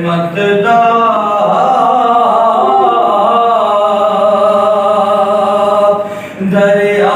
मतदा दरिया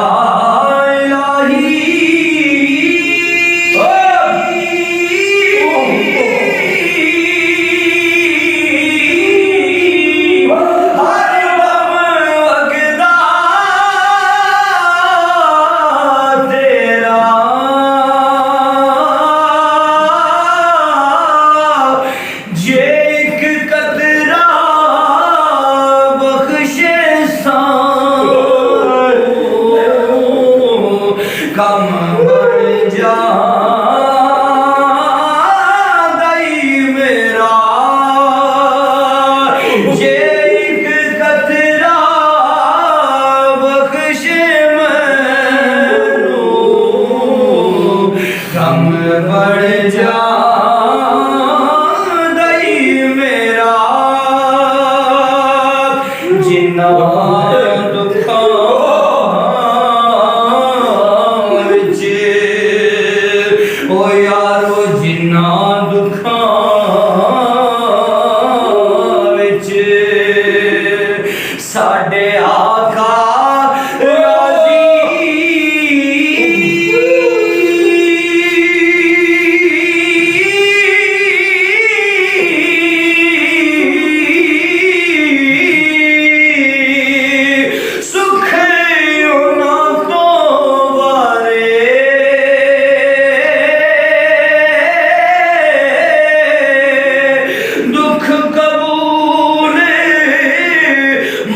कम बढ़ जा दई मेरा जे एक कतरा बख्शे मैनू कम बढ़ जा दई मेरा जिन्ना जिन्ना दुखां विच साडे आका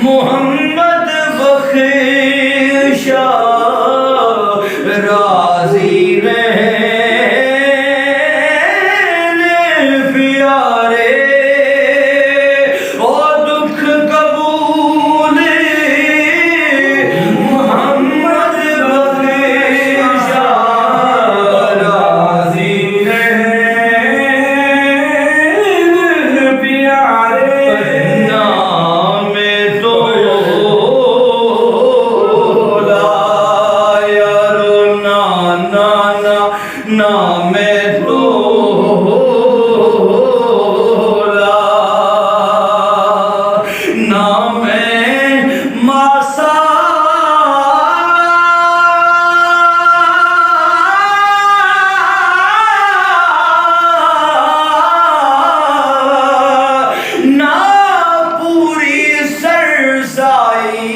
मोहम्मद बख्शा राजी रहने प्यारे ओ दुख कबूल मोहम्मद बख्शा राजी रहने प्यारे ना मैं तोला ना मैं मासा ना पूरी सरसाई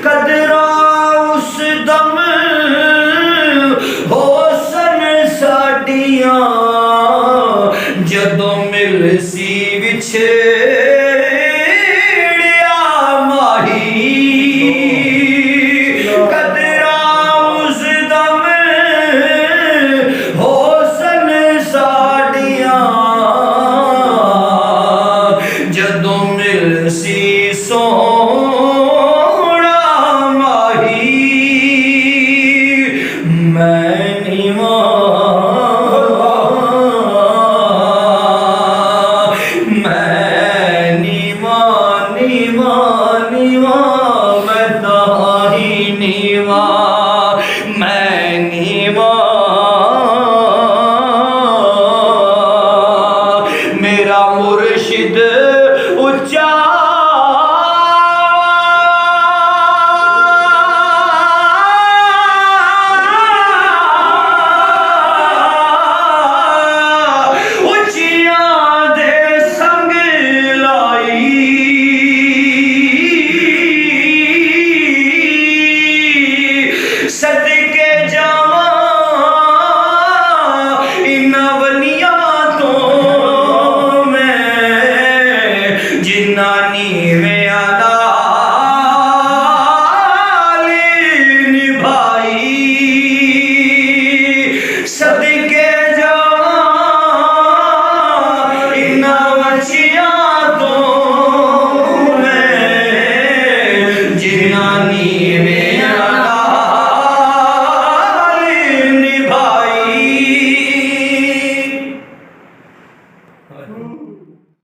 कदरा उस दम हो सन साडियां जदों मिल सी विछड़िया माही कदरा उस दम हो सन साडियां जदों मिल सी सो मैं